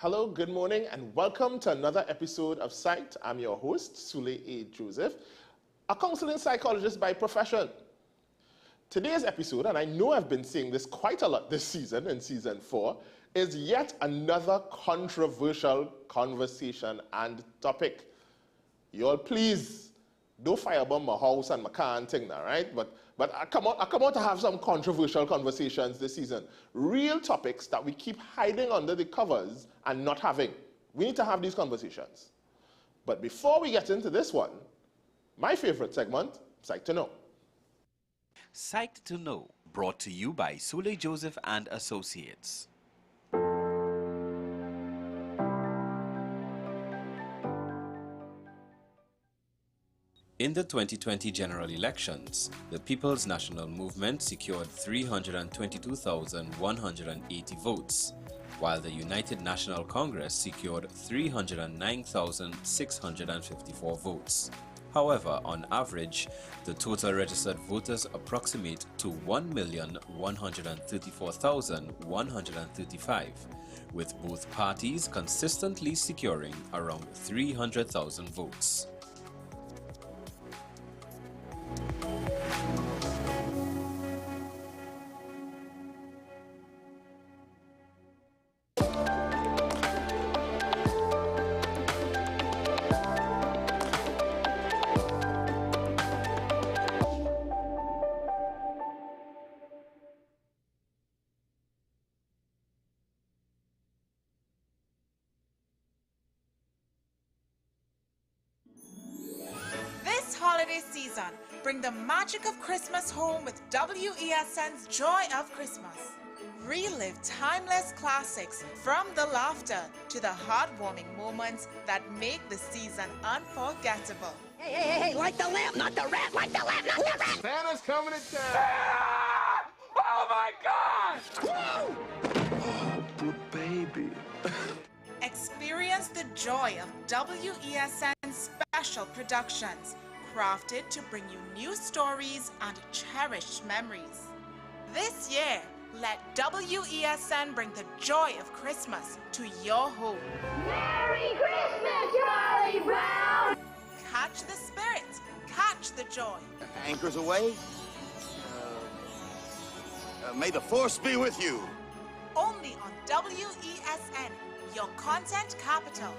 Hello, good morning, and welcome to another episode of Psyched. I'm your host, Sule A. Joseph, a counseling psychologist by profession. Today's episode, and I know I've been saying this quite a lot this season, in season 4, is yet another controversial conversation and topic. Y'all please, don't firebomb my house and my car and thing now, right? But I come out to have some controversial conversations this season. Real topics that we keep hiding under the covers and not having. We need to have these conversations. But before we get into this one, my favorite segment, Psyched to Know. Psyched to Know, brought to you by Sule Joseph and Associates. In the 2020 general elections, the People's National Movement secured 322,180 votes, while the United National Congress secured 309,654 votes. However, on average, the total registered voters approximate to 1,134,135, with both parties consistently securing around 300,000 votes. Holiday season, bring the magic of Christmas home with WESN's Joy of Christmas. Relive timeless classics from the laughter to the heartwarming moments that make the season unforgettable. Hey, light the lamp, not the rat, light the lamp, not the rat! Santa's coming to town! Santa! Oh my God! Whoa! Oh, poor baby. Experience the joy of WESN's special productions, crafted to bring you new stories and cherished memories. This year, let WESN bring the joy of Christmas to your home. Merry Christmas, Charlie Brown! Catch the spirit, catch the joy. Anchors away. May the force be with you. Only on WESN, your content capital.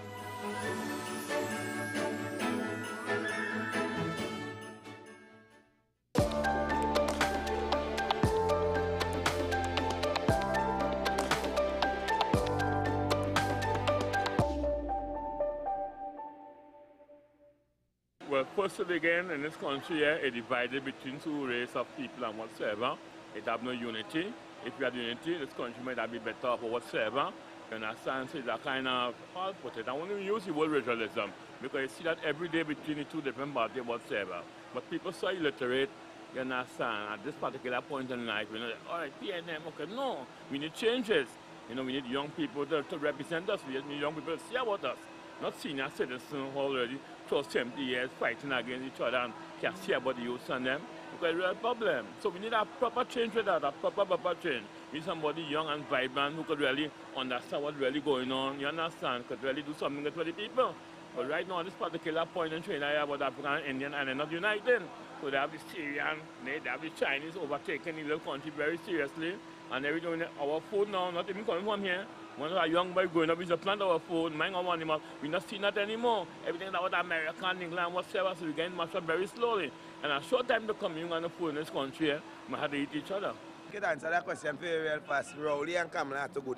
Well, first to begin, in this country here, it's divided between two races of people and whatsoever. It have no unity. If we had unity, this country might have been better off or whatsoever. You understand? So it's a kind of, I'll put it, I want to use the word regionalism, because you see that every day between the two different parties whatsoever. But people so illiterate, you understand, at this particular point in life, you know, all right, PNM, okay, no, we need changes. You know, we need young people to represent us. We need young people to see about us. Not senior citizens already, close 70 years, fighting against each other and can't see about the youth and them. Because it's a real problem. So we need a proper change with that, a proper change. We need somebody young and vibrant who could really understand what's really going on, you understand, could really do something for the people. But right now, at this particular point in China, you have about African and Indian, and they're not uniting. So they have the Syrian, they have the Chinese overtaking the little country very seriously. And they're doing our food now, not even coming from here. When a young boy growing up, we just plant our food, mind our animals. We're not seeing that anymore. Everything about America and England, whatsoever, so we're getting mashed up very slowly. And a short time to come, you and the food in this country, we have to eat each other. You can answer that question very well fast. Rowley and Kamala have to go.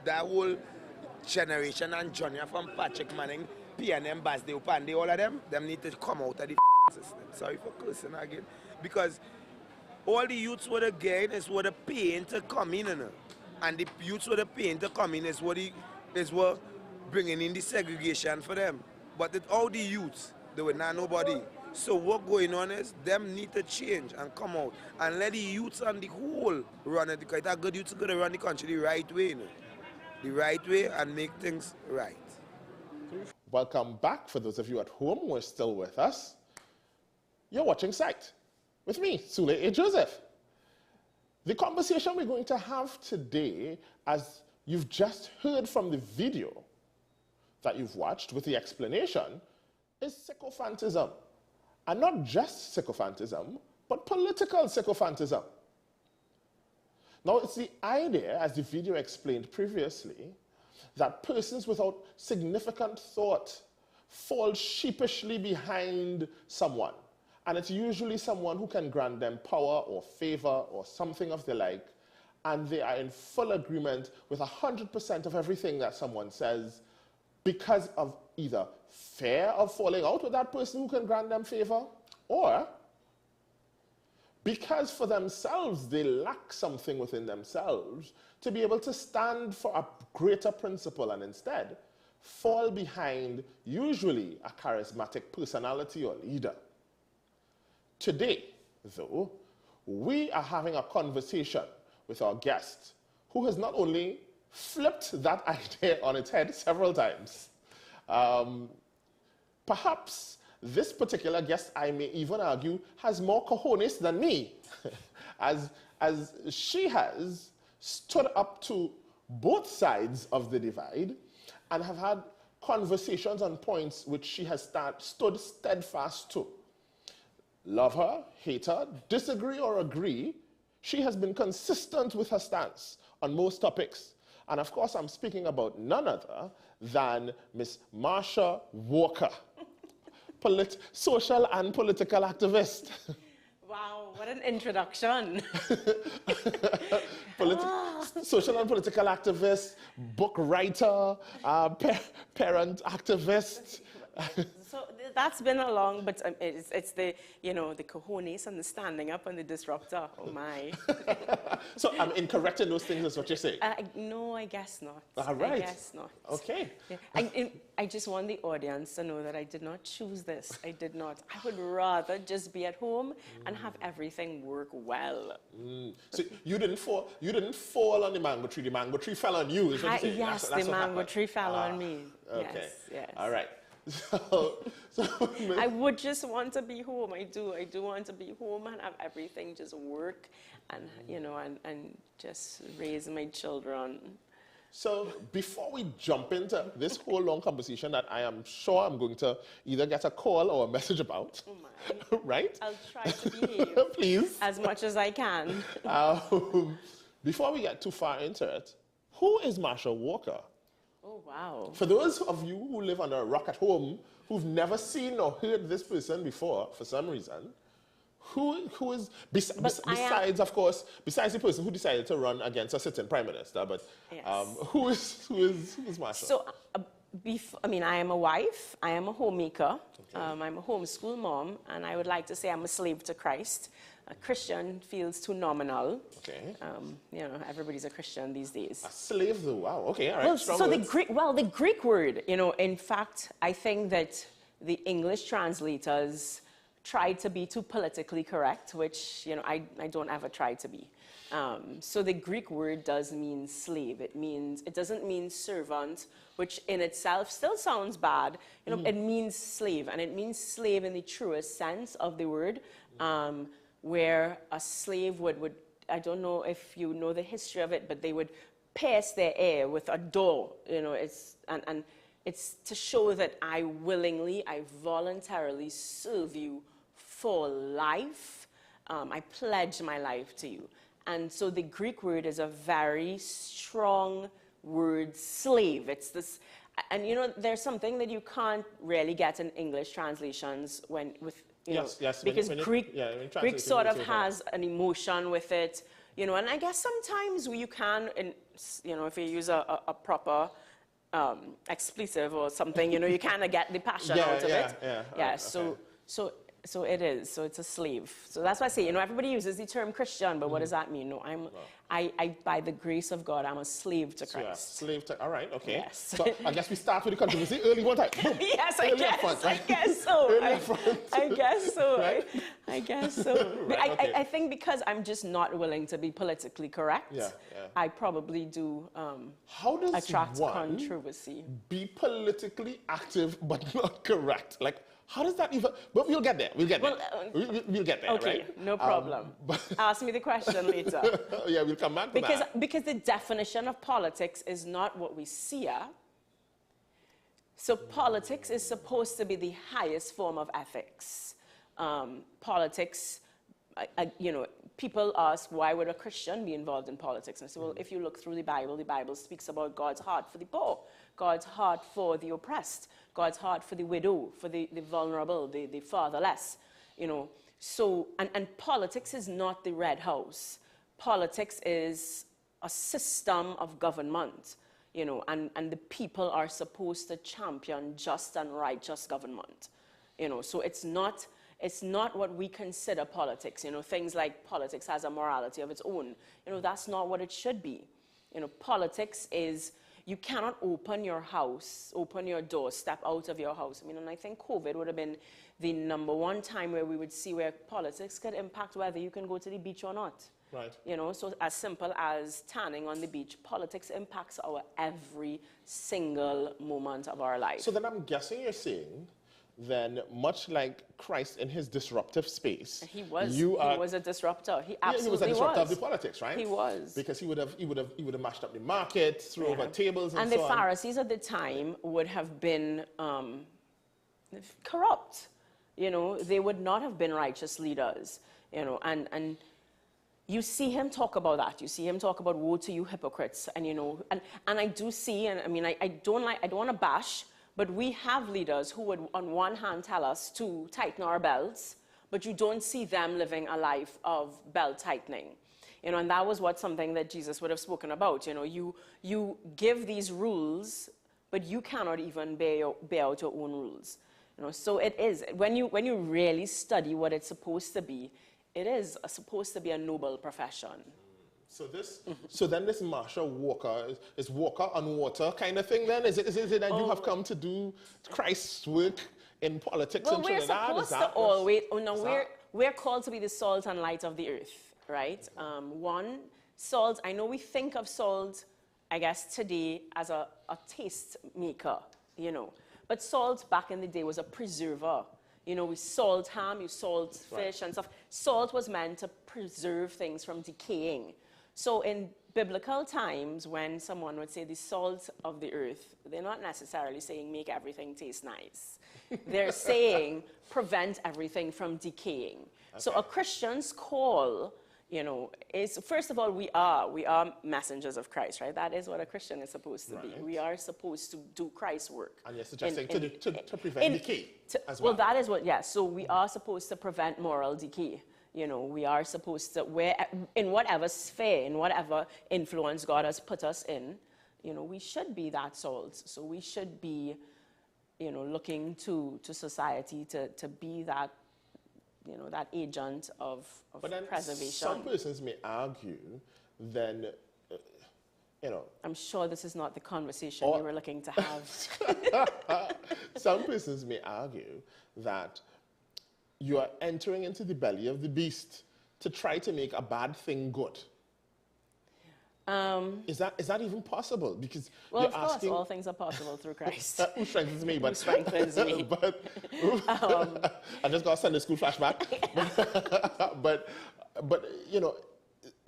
That whole generation and Junior from Patrick Manning, PNM, Basdeo, Pandey, all of them need to come out of the system. Sorry for cursing again. Because all the youths were the gain is what the pain to come in. And the youths were the pain to come in is what bringing in the segregation for them. But all the youths, they were not nobody. So what going on is them need to change and come out and let the youths and the whole run it, because that good youths are going to run the country the right way, the right way, and make things right. Welcome back. For those of you at home who are still with us, you're watching Psyched with me, Sule A. Joseph. The conversation we're going to have today, as you've just heard from the video that you've watched with the explanation is sycophantism. And not just sycophantism, but political sycophantism. Now, it's the idea, as the video explained previously, that persons without significant thought fall sheepishly behind someone. And it's usually someone who can grant them power or favor or something of the like, and they are in full agreement with 100% of everything that someone says because of either fear of falling out with that person who can grant them favor, or because for themselves they lack something within themselves to be able to stand for a greater principle and instead fall behind usually a charismatic personality or leader. Today, though, we are having a conversation with our guest who has not only flipped that idea on its head several times, perhaps this particular guest, I may even argue, has more cojones than me, as she has stood up to both sides of the divide and have had conversations on points which she has stood steadfast to. Love her, hate her, disagree or agree, she has been consistent with her stance on most topics. And of course, I'm speaking about none other than Miss Marsha Walker, social and political activist. Wow, what an introduction. Social and political activist, book writer, parent activist. So that's been a long, but it's the, you know, the cojones and the standing up and the disruptor. Oh my. So I'm incorrect in those things, is what you're saying? No, I guess not. All right. I guess not. Okay. Yeah. I just want the audience to know that I did not choose this. I did not. I would rather just be at home and have everything work well. So you didn't fall on the mango tree. The mango tree fell on you, is what you're saying? Yes, that's the mango happened. tree fell on me. Okay. Yes, yes. All right. So I would just want to be home. I do want to be home and have everything just work and, you know, and just raise my children. So before we jump into this whole long conversation that I am sure I'm going to either get a call or a message about, oh my. right? I'll try to behave Please. as much as I can. Before we get too far into it, who is Marsha Walker? Oh, wow. For those of you who live under a rock at home, who've never seen or heard this person before, for some reason, who is, besides, of course, besides the person who decided to run against a sitting prime minister, but yes. who is Marsha? So, I mean, I am a wife, I am a homemaker, okay. I'm a homeschool mom, and I would like to say I'm a slave to Christ. A Christian feels too nominal. Okay. You know, everybody's a Christian these days. A slave, though. Wow. Okay. All right. Well, strong so words. the Greek word, you know, in fact, I think that the English translators tried to be too politically correct, which, you know, I don't ever try to be. So the Greek word does mean slave. It doesn't mean servant, which in itself still sounds bad. You know, it means slave, and it means slave in the truest sense of the word. Where a slave would, I don't know if you know the history of it, but they would pierce their ear with a door, you know, and it's to show that I voluntarily serve you for life. I pledge my life to you. And so the Greek word is a very strong word, slave. It's this, and you know, there's something that you can't really get in English translations because Greek sort of has an emotion with it, you know, and I guess sometimes you can, you know, if you use a proper expletive or something, you know, you kind of get the passion out of it. Yeah. Okay. So it is. So it's a slave. So that's why I say, you know, everybody uses the term Christian, but what does that mean? No, I by the grace of God, I'm a slave to Christ. So slave to, all right, okay. Yes. So I guess we start with the controversy early one time. Boom. Yes, I guess so. I guess so. Right? I guess so. Right, okay. I think because I'm just not willing to be politically correct, I probably do attract controversy. Be politically active but not correct? Like, How does that even? But we'll get there. We'll get there. We'll get there. Okay, right? no problem. Ask me the question later. Yeah, we'll come back to that. Because the definition of politics is not what we see here. So politics is supposed to be the highest form of ethics. Politics, you know, people ask, why would a Christian be involved in politics? And I say, well, if you look through the Bible speaks about God's heart for the poor, God's heart for the oppressed, God's heart for the widow, for the vulnerable, the fatherless, you know. So, and politics is not the Red House. Politics is a system of government, you know, and the people are supposed to champion just and righteous government, you know. So it's not what we consider politics, you know, things like politics has a morality of its own. You know, that's not what it should be. You know, politics is, you cannot open your house, open your door, step out of your house. I mean, and I think COVID would have been the #1 time where we would see where politics could impact whether you can go to the beach or not. Right. You know, so as simple as tanning on the beach, politics impacts our every single moment of our life. So then I'm guessing you're saying, then much like Christ in his disruptive space, he was a disruptor. He absolutely was. He was a disruptor of the politics, right? He was. Because he would have mashed up the market, threw over tables, and so on. And the Pharisees at the time would have been corrupt. You know, they would not have been righteous leaders. You know, and you see him talk about that. You see him talk about woe to you hypocrites, and you know, and I do see, and I mean, I don't want to bash. But we have leaders who would, on one hand, tell us to tighten our belts, but you don't see them living a life of belt tightening. You know, and that was something that Jesus would have spoken about. You know, you give these rules, but you cannot even bear out your own rules. You know, so it is, when you really study what it's supposed to be, it is supposed to be a noble profession. So then this Marsha Walker is Walker on water kind of thing then? Is it that you have come to do Christ's work in politics in Trinidad? Well, we're supposed to always, we're called to be the salt and light of the earth, right? Salt, I know we think of salt, I guess today, as a taste maker, you know. But salt back in the day was a preserver. You know, we salt ham, you salt fish and stuff. Salt was meant to preserve things from decaying. So in biblical times, when someone would say the salt of the earth, they're not necessarily saying make everything taste nice. They're saying prevent everything from decaying. Okay. So a Christian's call, you know, is, first of all, we are messengers of Christ, right? That is what a Christian is supposed to be. We are supposed to do Christ's work. And you're suggesting to prevent decay as well. Well, that is what, yes. So we are supposed to prevent moral decay. You know, we are supposed to, in whatever sphere, in whatever influence God has put us in, you know, we should be that salt. So we should be, you know, looking to society to be that, you know, that agent of preservation. Some persons may argue then, you know. I'm sure this is not the conversation we were looking to have. Some persons may argue that you are entering into the belly of the beast to try to make a bad thing good. Is that even possible? Because well, you're of course, asking, all things are possible through Christ. Who strengthens me? But who strengthens me. I just got a Sunday school flashback. but you know,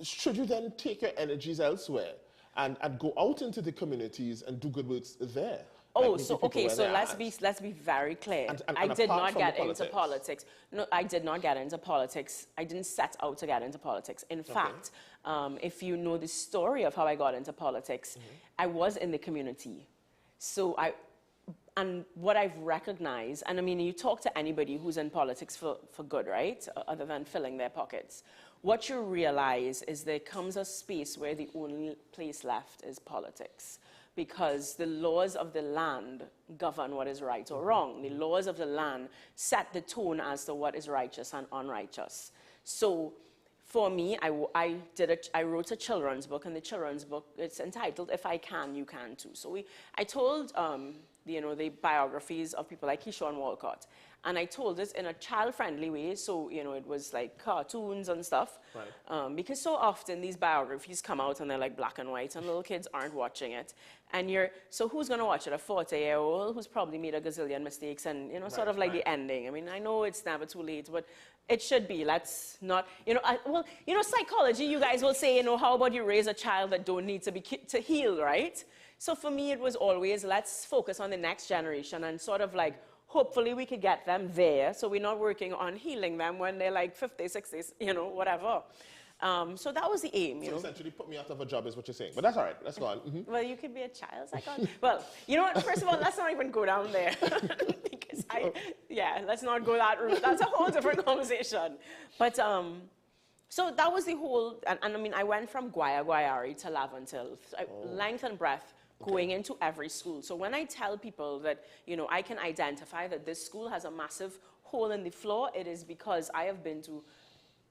should you then take your energies elsewhere and go out into the communities and do good works there? Oh, so okay, so let's be very clear. I did not get into politics. No, I did not get into politics. I didn't set out to get into politics. In fact, if you know the story of how I got into politics, I was in the community. So and what I've recognized, and I mean, you talk to anybody who's in politics for good, right? Other than filling their pockets. What you realize is there comes a space where the only place left is politics. Because the laws of the land govern what is right or wrong. The laws of the land set the tone as to what is righteous and unrighteous. So for me, I wrote a children's book, and the children's book, it's entitled, If I Can, You Can Too. So I told you know, the biographies of people like Keyshawn Walcott. And I told it in a child-friendly way, so, you know, it was like cartoons and stuff. Right. Because so often these biographies come out and they're like black and white, and little kids aren't watching it. And so who's going to watch it? A 40-year-old who's probably made a gazillion mistakes and, you know, sort of like the ending. I mean, I know it's never too late, but it should be. Let's not, you know, well, you know, psychology, you guys will say, you know, how about you raise a child that don't need to be to heal, right? So for me, it was always, let's focus on the next generation and sort of like, hopefully we could get them there. So we're not working on healing them when they're like 50, 60, you know, whatever. So that was the aim, you know. Essentially put me out of a job is what you're saying. But that's all right. Let's go on. Well, you could be a child psychologist. Well, you know what? First of all, let's not even go down there. Because let's not go that route. That's a whole different conversation. But so that was the whole, and I mean, I went from Guayari to Laventille, length and breadth, going into every school. So when I tell people that, you know, I can identify that this school has a massive hole in the floor, it is because I have been to,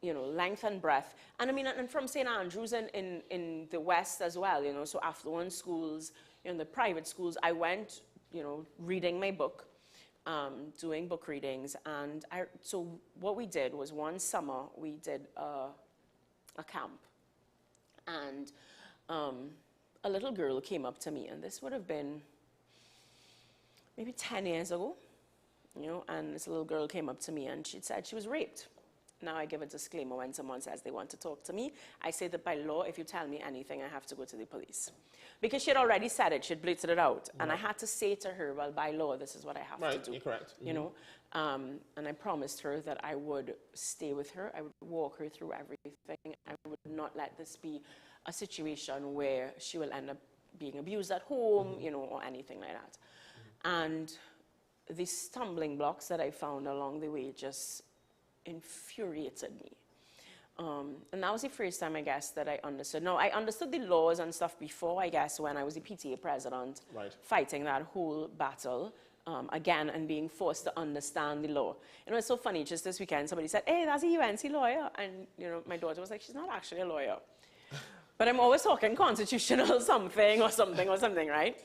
you know, length and breadth. And I mean, and from St. Andrews in the West as well, you know, so affluent schools, you know, the private schools, I went, you know, reading my book, doing book readings. And so what we did was one summer, we did a camp. And a little girl came up to me, and this would have been maybe 10 years ago, you know, and this little girl came up to me and she said she was raped. Now I give a disclaimer when someone says they want to talk to me. I say that by law, if you tell me anything, I have to go to the police. Because she had already said it, she had blurted it out. And I had to say to her, well, by law, this is what I have to do. Right, you're correct. You know, and I promised her that I would stay with her. I would walk her through everything. I would not let this be a situation where she will end up being abused at home, you know, or anything like that. And the stumbling blocks that I found along the way just infuriated me. And that was the first time, I guess, that I understood. Now, I understood the laws and stuff before, I guess, when I was the PTA president, fighting that whole battle again and being forced to understand the law. You know, it's so funny, just this weekend, somebody said, hey, that's a UNC lawyer. And, you know, my daughter was like, she's not actually a lawyer. But I'm always talking constitutional something, right?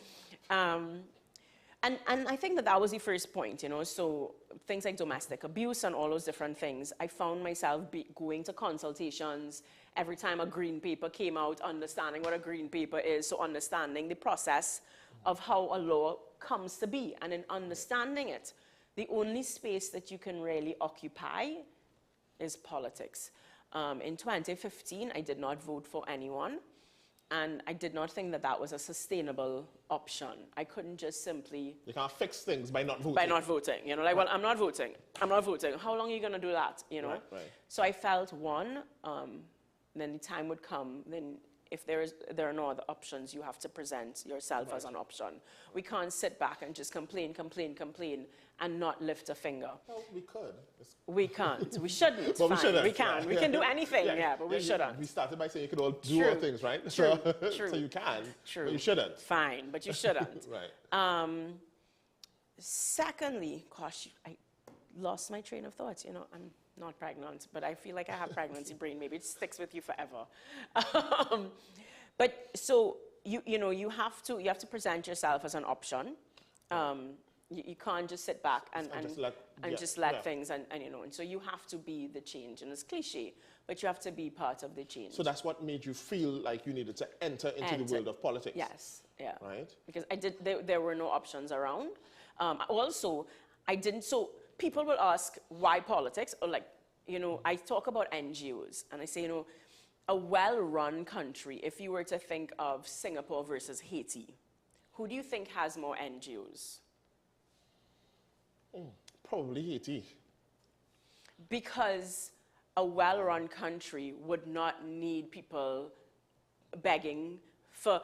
And I think that that was the first point, you know, so things like domestic abuse and all those different things. I found myself going to consultations every time a green paper came out, understanding what a green paper is, so understanding the process of how a law comes to be. And in understanding it, the only space that you can really occupy is politics. In 2015, I did not vote for anyone. And I did not think that that was a sustainable option. I couldn't just simply... You can't fix things by not voting. By not voting. You know, like, well, I'm not voting. I'm not voting. How long are you going to do that, you know? Right. So I felt, one, then the time would come, then if there are no other options, you have to present yourself as an option. We can't sit back and just complain, and not lift a finger. Well, we could. We can't. We shouldn't. But we shouldn't. We can. We can do anything, but we shouldn't. We started by saying you could all do all things, right? True. So you can, True. but you shouldn't. Fine, but you shouldn't. Right. Secondly, gosh, I lost my train of thought. You know, I'm not pregnant, but I feel like I have pregnancy brain. Maybe it sticks with you forever. But so you know, you have to present yourself as an option. You can't just sit back and just let things and you know, and so you have to be the change. And it's cliche, but you have to be part of the change. So that's what made you feel like you needed to enter into the world of politics. Yes, yeah. Right. Because there were no options around. Also, I didn't. So people will ask why politics, or like, you know, I talk about NGOs, and I say, you know, a well-run country. If you were to think of Singapore versus Haiti, who do you think has more NGOs? Probably Haiti. Because a well-run country would not need people begging for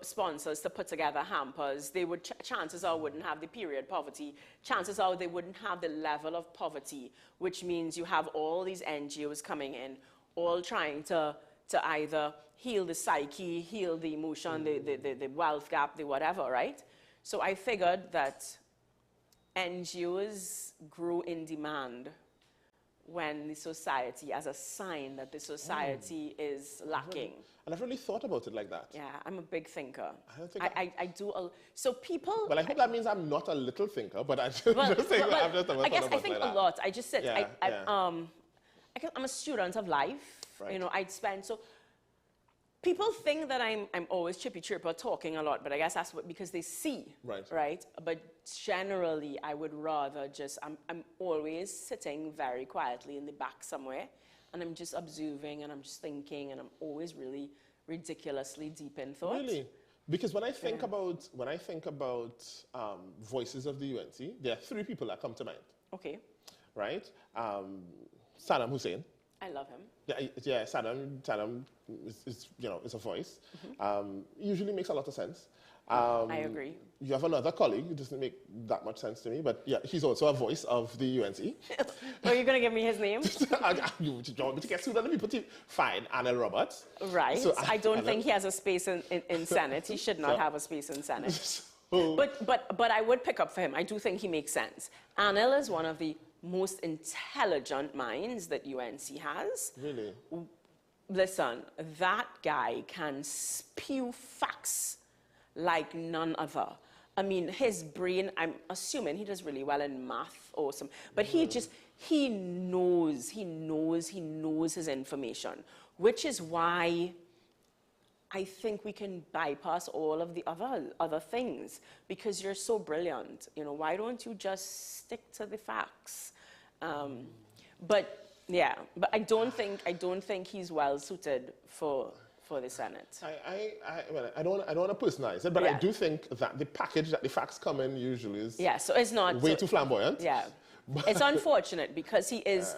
sponsors to put together hampers. They would, chances are, wouldn't have the period poverty. Chances are they wouldn't have the level of poverty, which means you have all these NGOs coming in, all trying to either heal the psyche, heal the emotion, the wealth gap, the whatever, right? So I figured that NGOs grow in demand when the society, as a sign that the society is lacking. I never really thought about it like that. Yeah, I'm a big thinker. I don't think I do. So people. Well, I hope that means I'm not a little thinker, but I just think I've just never thought about it. I guess I think like a lot. I just said Yeah, I'm a student of life. Right. You know, I'd spend so. People think that I'm always chippy chirper talking a lot, but I guess that's because they see, right? But generally, I would rather just, I'm always sitting very quietly in the back somewhere, and I'm just observing, and I'm just thinking, and I'm always really ridiculously deep in thought. Really? Because when I think about voices of the UNC, there are three people that come to mind. Okay. Right? Saddam Hussein. I love him. Yeah, Saddam is a voice. Usually makes a lot of sense. I agree. You have another colleague who doesn't make that much sense to me, but yeah, he's also a voice of the UNC. Are you going to give me his name? You want me to get sued on the people? Fine, Anil Roberts. Right. So I don't think he has a space in Senate. He should not have a space in Senate. But I would pick up for him. I do think he makes sense. Anil is one of the most intelligent minds that UNC has. Really? Listen, that guy can spew facts like none other. I mean, his brain, I'm assuming he does really well in math or some, but he knows his information, which is why I think we can bypass all of the other things, because you're so brilliant. You know, why don't you just stick to the facts? But I don't think he's well suited for the Senate. I don't want to personalize it, but I do think that the package that the facts come in usually is so it's not way too flamboyant. Yeah, it's unfortunate because he is.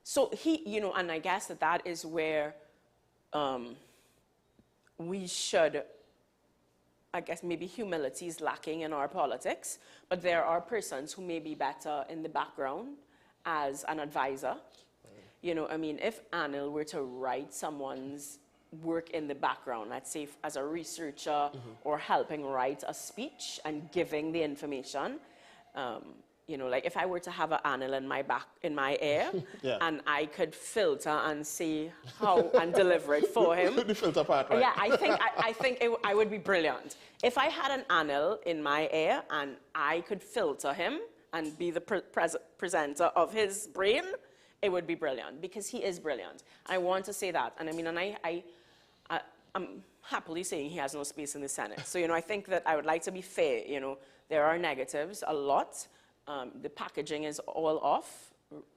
So he, and I guess that is where we should. I guess maybe humility is lacking in our politics, but there are persons who may be better in the background as an advisor. I mean, if Anil were to write someone's work in the background, let's say as a researcher or helping write a speech and giving the information, like if I were to have an Anil in my ear, and I could filter and see how and deliver it for him. The filter part, right? Yeah, I think I would be brilliant. If I had an Anil in my ear and I could filter him and be the presenter of his brain, it would be brilliant, because he is brilliant. I want to say that. And I mean, I'm happily saying he has no space in the Senate. So, I think that I would like to be fair. There are negatives, a lot. The packaging is all off.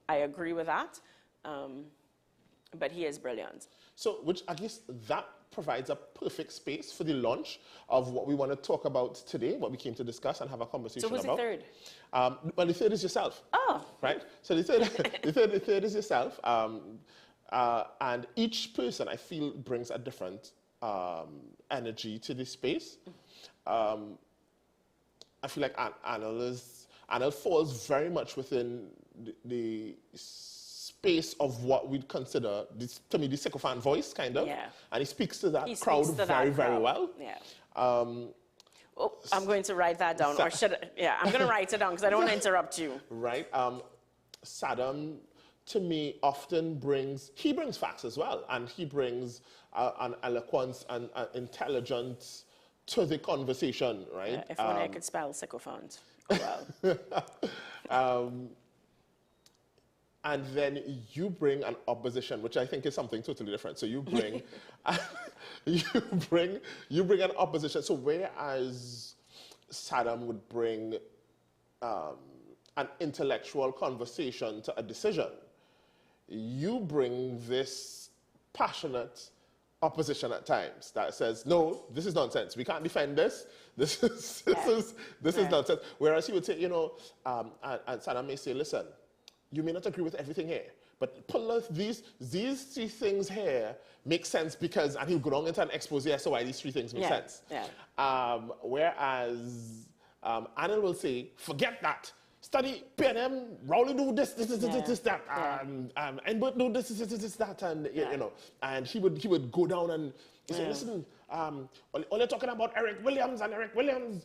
I agree with that. But he is brilliant. So, which I guess that provides a perfect space for the launch of what we want to talk about today, what we came to discuss and have a conversation about. So who's the third? Well, the third is yourself. Oh. Right? So the third is yourself. And each person, I feel, brings a different energy to this space. I feel like Anil falls very much within the space of what we'd consider, to me, the sycophant voice, kind of. Yeah. And he speaks to that crowd very well. Yeah. I'm going to write that down. Or should I? Yeah, I'm going to write it down because I don't want to interrupt you. Right. Saddam, to me, often brings facts as well. And he brings an eloquence and intelligence to the conversation, right? Yeah, if only I could spell sycophant. Oh, well. And then you bring an opposition, which I think is something totally different. So you bring, you bring an opposition. So whereas Saddam would bring an intellectual conversation to a decision, you bring this passionate opposition at times that says, no, this is nonsense. We can't defend this. This is nonsense. Whereas he would say, and Saddam may say, listen, you may not agree with everything here, but pull out these three things here make sense because, and he'll go on into an expose as to why these three things make sense. Yeah. Whereas Anil will say, forget that. Study PNM, Rowley do this, that, and but do this, that, and and he would go down and say, listen, only talking about Eric Williams, Eric Williams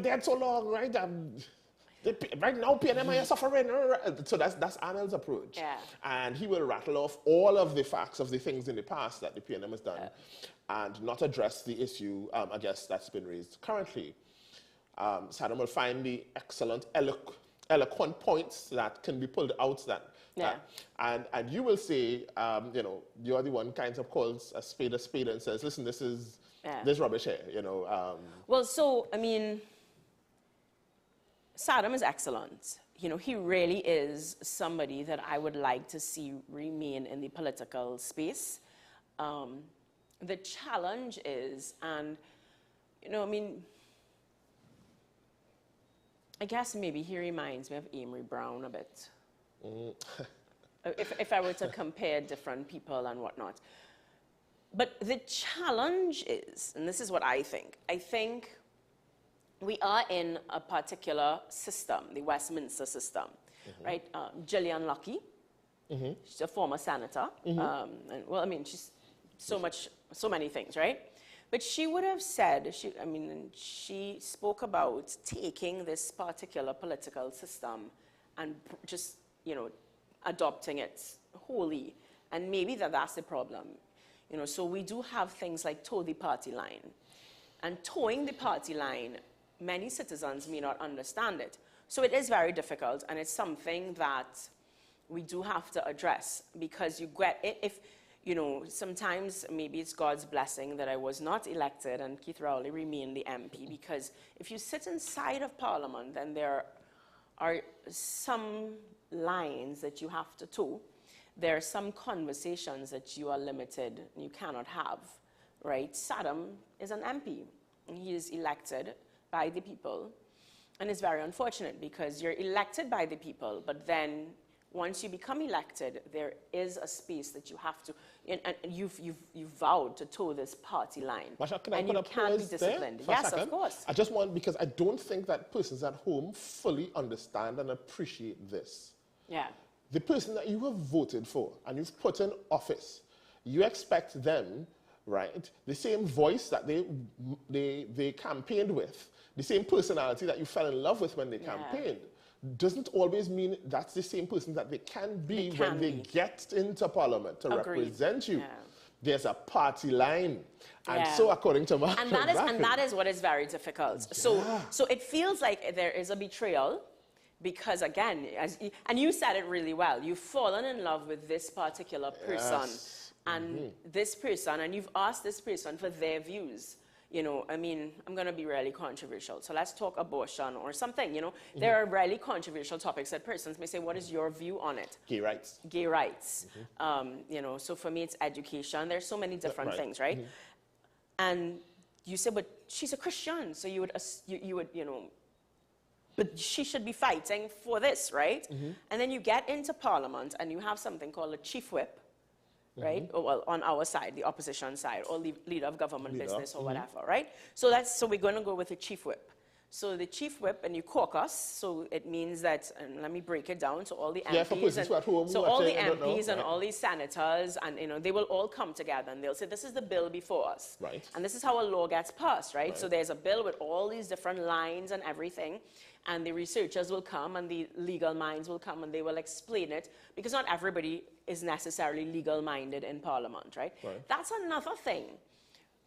dead so long, right? Right now, PNM are suffering. So that's Anil's approach. Yeah. And he will rattle off all of the facts of the things in the past that the PNM has done and not address the issue, I guess, that's been raised currently. Saddam will find the excellent eloquent points that can be pulled out that. Yeah. And you will say, you know, you're the one kind of calls a spade and says, listen, this is this rubbish here, you know. Well, so, I mean, Saddam is excellent. You know, he really is somebody that I would like to see remain in the political space. The challenge is, and, you know, I mean, I guess maybe he reminds me of Amory Brown a bit. If I were to compare different people and whatnot. But the challenge is, and this is what I think we are in a particular system, the Westminster system, right? Gillian Lucky, she's a former senator. And, well, I mean, she's so many things, right? But she would have said, she spoke about taking this particular political system and just, you know, adopting it wholly. And maybe that's the problem. You know, so we do have things like toe the party line. And towing the party line, many citizens may not understand it. So it is very difficult, and it's something that we do have to address, because you get, if, you know, sometimes maybe it's God's blessing that I was not elected and Keith Rowley remained the MP, because if you sit inside of Parliament, then there are some lines that you have to toe. There are some conversations that you are limited, you cannot have, right? Saddam is an MP, and he is elected by the people, and it's very unfortunate because you're elected by the people, but then once you become elected, there is a space that you have to, and you've vowed to toe this party line. Masha, and you can't be disciplined. Yes, of course. I just want, because I don't think that persons at home fully understand and appreciate this. Yeah. The person that you have voted for and you've put in office, you expect them, right, the same voice that they campaigned with, the same personality that you fell in love with when they campaigned, doesn't always mean that's the same person that they can be when they get into Parliament to represent you. There's a party line. And so according to Mark, and that is what is very difficult. So it feels like there is a betrayal, because again, and you said it really well, you've fallen in love with this particular person and this person, and you've asked this person for their views. You know, I mean, I'm going to be really controversial. So let's talk abortion or something, you know. There are really controversial topics that persons may say, what is your view on it? Gay rights. Gay rights. You know, so for me, it's education. There's so many different things, right? And you say, but she's a Christian. So you would, you know, but she should be fighting for this, right? And then you get into Parliament and you have something called a chief whip. Right? Or, well, on our side, the opposition side, or leader of government business or whatever, right? So we're going to go with the chief whip. So the chief whip, and you caucus, so it means that, and let me break it down, so all the MPs, and all these senators, and you know, they will all come together and they'll say, this is the bill before us. Right. And this is how a law gets passed, right? So there's a bill with all these different lines and everything, and the researchers will come and the legal minds will come and they will explain it, because not everybody is necessarily legal-minded in Parliament, right? That's another thing.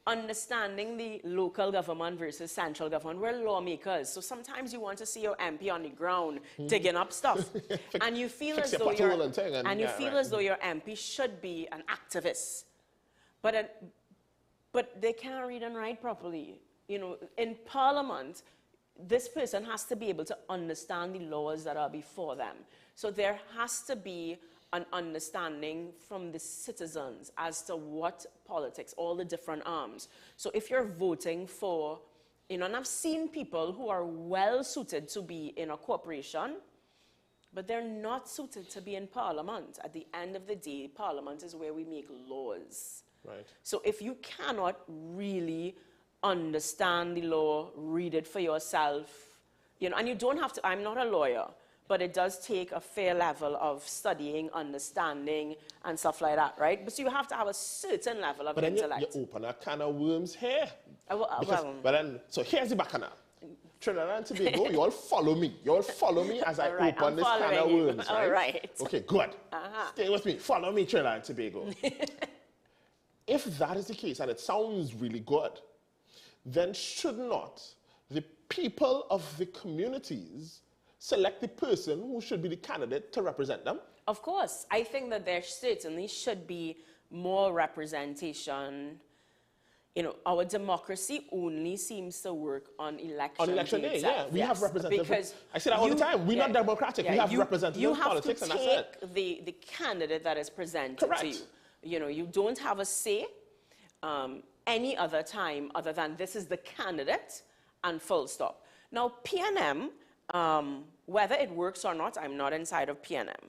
Understanding the local government versus central government. We're lawmakers, so sometimes you want to see your MP on the ground digging up stuff, and you feel as though your MP should be an activist, but they can't read and write properly. You know, in Parliament, this person has to be able to understand the laws that are before them. So there has to be an understanding from the citizens as to what politics, all the different arms. So if you're voting for, you know, and I've seen people who are well suited to be in a corporation, but they're not suited to be in Parliament. At the end of the day, Parliament is where we make laws. Right. So if you cannot really understand the law, read it for yourself, you know, and you don't have to, I'm not a lawyer, but it does take a fair level of studying, understanding, and stuff like that, right? But so you have to have a certain level of intellect. But then you open a can of worms here. But then, so here's the bacchanal. Trinidad and Tobago, you all follow me. You all follow me as I open this can of worms, right? All right. Okay, good. Stay with me. Follow me, Trinidad and Tobago. If that is the case, and it sounds really good, then should not the people of the communities select the person who should be the candidate to represent them? Of course. I think that there certainly should be more representation. You know, our democracy only seems to work on election day. On election day, yeah. We have representatives. Because I say that all the time. We're not democratic. We have representatives in politics, and that's it. You have to take the candidate that is presented to you. You know, you don't have a say any other time other than this is the candidate and full stop. Now, PNM, whether it works or not, I'm not inside of PNM,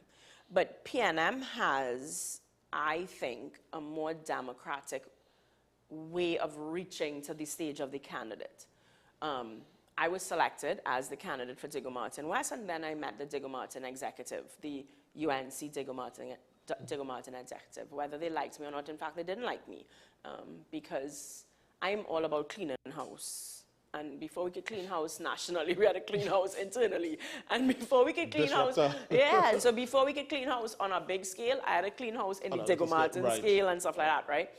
but PNM has, I think, a more democratic way of reaching to the stage of the candidate. I was selected as the candidate for Digo Martin West, and then I met the Digo Martin executive, the UNC Digo Martin executive. Whether they liked me or not, in fact, they didn't like me because I'm all about cleaning house. And before we could clean house nationally, we had to clean house internally. And before we could clean house, and so before we could clean house on a big scale, I had to clean house in the Digo Martin scale and stuff like that, right?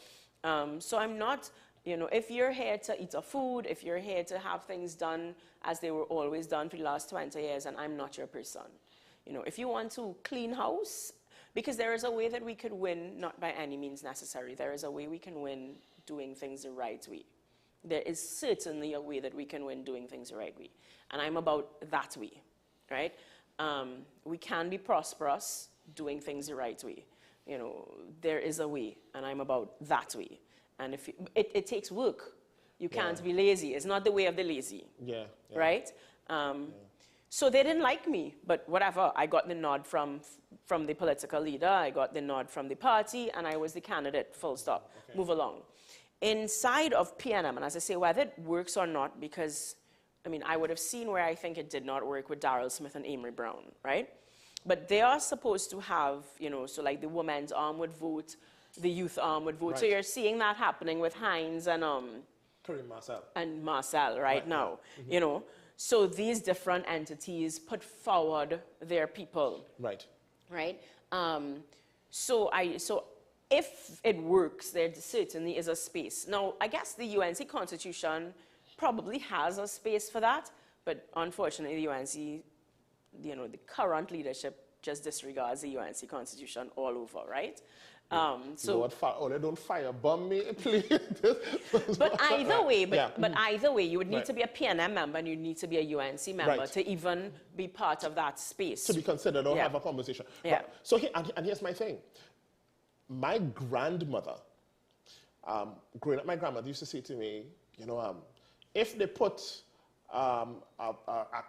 So I'm not, you know, if you're here to eat a food, if you're here to have things done as they were always done for the last 20 years, and I'm not your person. You know, if you want to clean house, because there is a way that we could win, not by any means necessary, there is a way we can win doing things the right way. There is certainly a way that we can win doing things the right way. And I'm about that way, right? We can be prosperous doing things the right way. You know, there is a way, and I'm about that way. And if it takes work. You can't be lazy. It's not the way of the lazy. Right? So they didn't like me, but whatever. I got the nod from the political leader. I got the nod from the party, and I was the candidate, full stop. Move along. Inside of PNM, and as I say, whether it works or not, because, I mean, I would have seen where I think it did not work with Darrell Smith and Amory Brown, right? But they are supposed to have, you know, so like the women's arm would vote, the youth arm would vote. So you're seeing that happening with Hines and Marcel right now, you know. So these different entities put forward their people. Right? So if it works, there certainly is a space. Now, I guess the UNC Constitution probably has a space for that, but unfortunately the UNC, you know, the current leadership just disregards the UNC Constitution all over, right? So Lord, don't firebomb me, please. But either way, but either way, you would need to be a PNM member and you need to be a UNC member to even be part of that space. To be considered or have a conversation. But, so and here's my thing. My grandmother, growing up, my grandmother used to say to me, you know, if they put a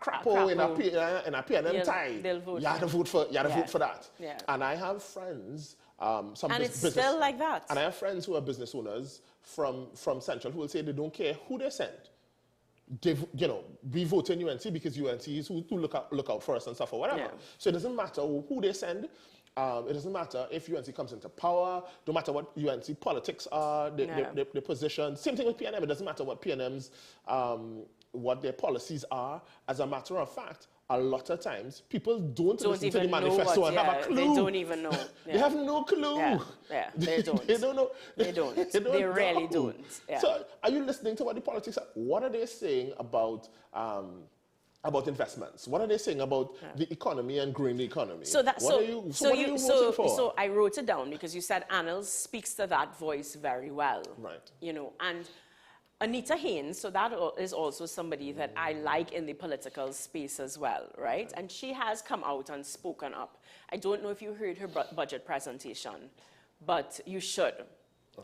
crapo in a PNM tie, you have to vote for that. And I have friends, and it's still like that. And I have friends who are business owners from Central who will say they don't care who they send. They, you know, we vote in UNC because UNC is who look out for us and stuff or whatever. So it doesn't matter who they send. It doesn't matter if UNC comes into power. Don't matter what UNC politics are, the position. Same thing with PNM. It doesn't matter what PNM's, what their policies are. As a matter of fact, a lot of times people don't listen to the manifesto and have a clue. They don't even know. They have no clue. They don't. They don't know. They don't. They really don't. So, are you listening to what the politics are? What are they saying about investments? What are they saying about the economy and growing the economy? What are you voting for? So I wrote it down because you said Anil speaks to that voice very well. Right. You know, and Anita Haynes, so that is also somebody that I like in the political space as well, right? And she has come out and spoken up. I don't know if you heard her budget presentation, but you should.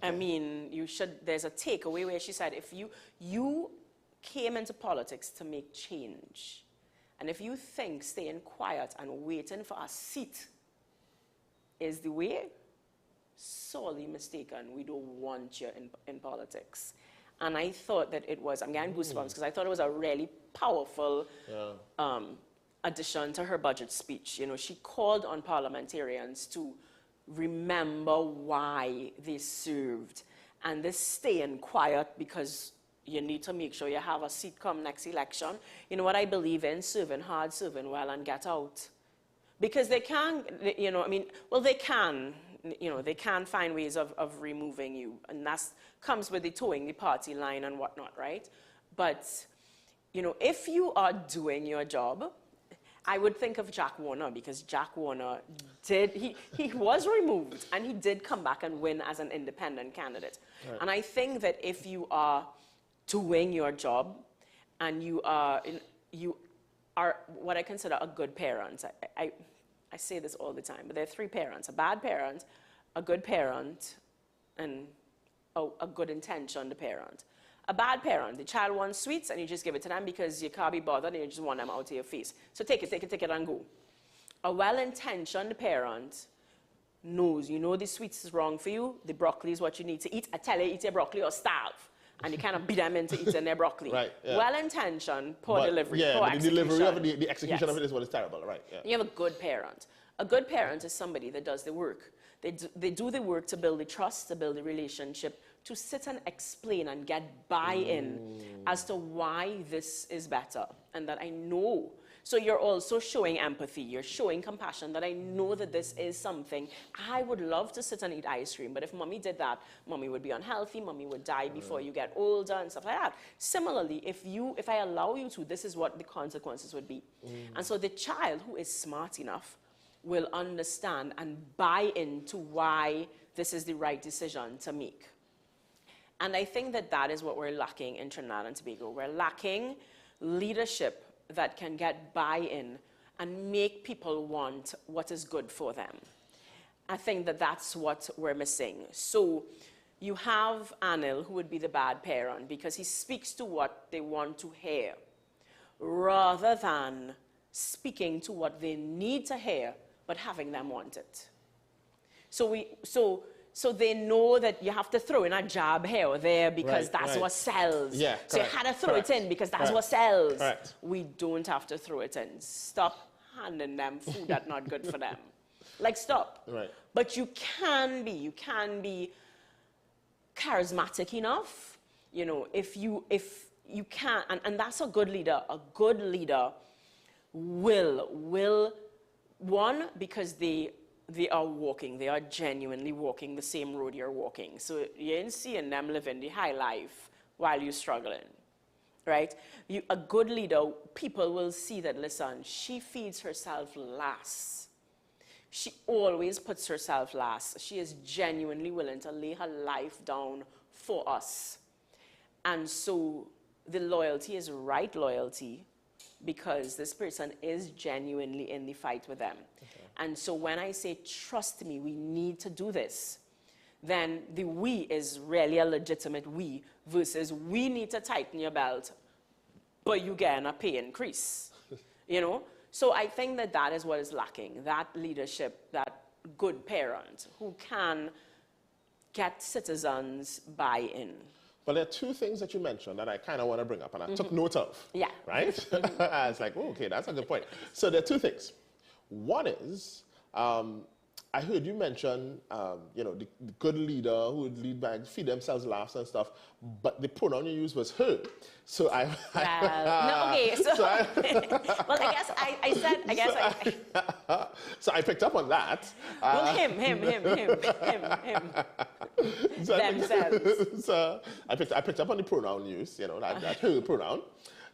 I mean, you should. There's a takeaway where she said, if you came into politics to make change, and if you think staying quiet and waiting for a seat is the way, sorely mistaken. We don't want you in politics. And I thought that it was, I'm getting goosebumps because I thought it was a really powerful addition to her budget speech. You know, she called on parliamentarians to remember why they served. And this staying quiet because you need to make sure you have a seat come next election. You know what I believe in? Serving hard, serving well, and get out. Because they can, you know, I mean, well, they can. You know, they can find ways of removing you. And that comes with the towing the party line and whatnot, right? But, you know, if you are doing your job, I would think of Jack Warner, because Jack Warner he was removed and he did come back and win as an independent candidate. Right. And I think that if you are doing your job and you are what I consider a good parent, I say this all the time, but there are three parents: a bad parent, a good parent, and a good intentioned parent. A bad parent, the child wants sweets and you just give it to them because you can't be bothered and you just want them out of your face. So take it and go. A well-intentioned parent knows, you know the sweets is wrong for you, the broccoli is what you need to eat. I tell you, eat your broccoli or starve. And you kind of beat them into eating their broccoli. Right, yeah. Well-intentioned, poor delivery, yeah, poor but the execution. delivery of the execution of it is what is terrible, right? Yeah. You have a good parent. A good parent is somebody that does the work. They do the work to build the trust, to build the relationship, to sit and explain and get buy-in as to why this is better and that I know. So you're also showing empathy, you're showing compassion, that I know that this is something. I would love to sit and eat ice cream, but if mommy did that, mommy would be unhealthy, mommy would die before you get older and stuff like that. Similarly, if I allow you to, this is what the consequences would be. And so the child who is smart enough will understand and buy into why this is the right decision to make. And I think that that is what we're lacking in Trinidad and Tobago. We're lacking leadership that can get buy-in and make people want what is good for them. I think that that's what we're missing. So you have Anil, who would be the bad parent, because he speaks to what they want to hear, rather than speaking to what they need to hear, but having them want it. So they know that you have to throw in a jab here or there because that's what sells. Yeah, so you had to throw it in because that's what sells. Correct. We don't have to throw it in. Stop handing them food that's not good for them. Like, stop. Right. But you can be charismatic enough, you know, if you can, and that's a good leader. A good leader will one, because they are genuinely walking the same road you're walking. So you ain't seeing them living the high life while you're struggling, right? A good leader, people will see that, listen, she feeds herself last. She always puts herself last. She is genuinely willing to lay her life down for us. And so the loyalty is right loyalty because this person is genuinely in the fight with them. Okay. And so when I say, trust me, we need to do this, then the we is really a legitimate we versus we need to tighten your belt, but you get a pay increase, you know? So I think that that is what is lacking, that leadership, that good parent who can get citizens buy-in. But there are two things that you mentioned that I kind of want to bring up, and I took note of. Yeah. Right? I was like, oh, okay, that's a good point. So there are two things. One is, I heard you mention, you know, the good leader who would lead by feed themselves laughs and stuff, but the pronoun you used was her. So no, okay. So, well, I guess. So I picked up on that. Well, him. So Themselves. So I picked up on the pronoun use, you know, that her pronoun.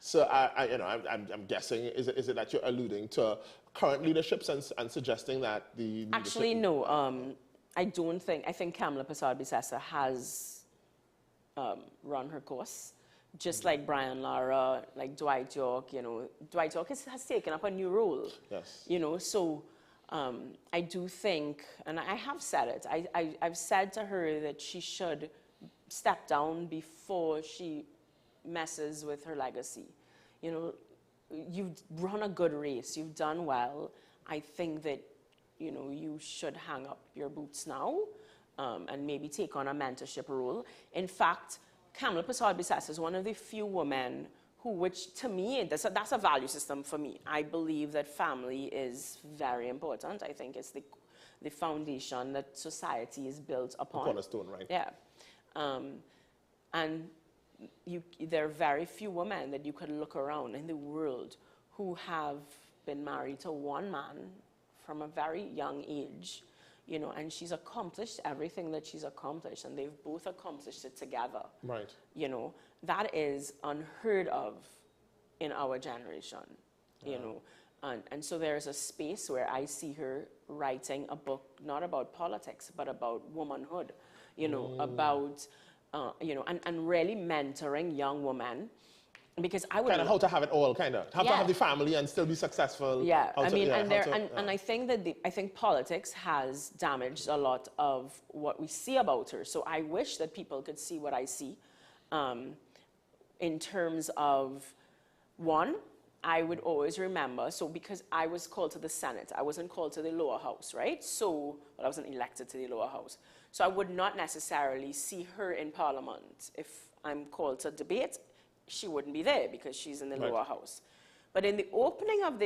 So I'm guessing, is it that you're alluding to current leaderships and suggesting that the Actually, no. I don't think. I think Kamala Persad-Bissessar has run her course, just like Brian Lara, like Dwight York. You know, Dwight York has taken up a new role. Yes. You know, so I do think, and I have said it. I've said to her that she should step down before she messes with her legacy. You know, you've run a good race, you've done well. I think that, you know, you should hang up your boots now and maybe take on a mentorship role. In fact, Kamala Persad-Bissessar is one of the few women who, which to me, that's a value system for me. I believe that family is very important. I think it's the foundation that society is built upon. Upon a stone, right? Yeah. And there are very few women that you could look around in the world who have been married to one man from a very young age, you know, and she's accomplished everything that she's accomplished, and they've both accomplished it together. Right. You know, that is unheard of in our generation, you know. And so there is a space where I see her writing a book, not about politics, but about womanhood, about, and really mentoring young women. Because I would kind of how to have it all, kind of how to have the family and still be successful. Yeah, and I think that I think politics has damaged a lot of what we see about her. So I wish that people could see what I see, in terms of, one, I would always remember. So because I was called to the Senate, I wasn't called to the lower house, right? So I wasn't elected to the lower house. So I would not necessarily see her in Parliament if I'm called to debate. She wouldn't be there because she's in the lower house. But in the opening of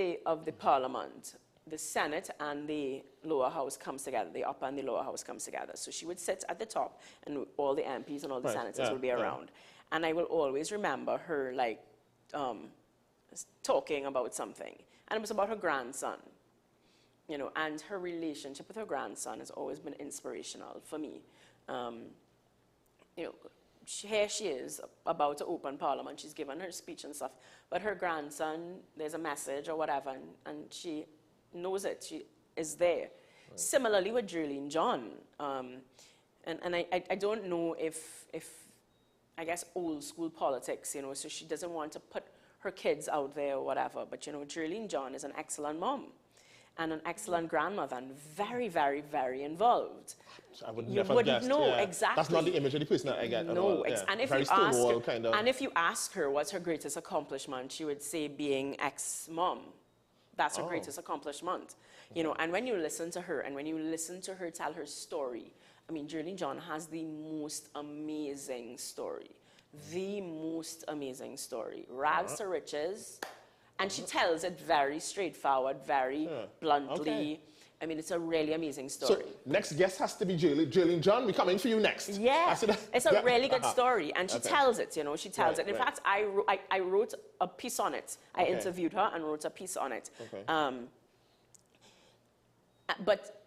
the Parliament, the Senate and the lower house comes together. The upper and the lower house comes together. So she would sit at the top, and all the MPs and all the senators will be around. And I will always remember her talking about something, and it was about her grandson. And her relationship with her grandson has always been inspirational for me. Here she is about to open Parliament. She's given her speech and stuff. But her grandson, there's a message or whatever, and she knows it. She is there. Right. Similarly with Jerlene John. And I don't know if I guess, old school politics, so she doesn't want to put her kids out there or whatever. But, Jerlene John is an excellent mom and an excellent grandmother and very, very, very involved. I would never guess. No, exactly. That's not the image of the person that I get. No, and if you ask her, and if you ask her what's her greatest accomplishment, she would say being ex-mom. That's her greatest accomplishment. And when you listen to her and when you listen to her tell her story, I mean, Jerlene John has the most amazing story. The most amazing story. Rags to riches. And she tells it very straightforward, very bluntly. Okay. I mean, it's a really amazing story. So, next guest has to be Jerlene John. We're coming for you next. Yeah, it's a really good story. And she tells it, she tells it. In fact, I wrote a piece on it. I interviewed her and wrote a piece on it. Okay. But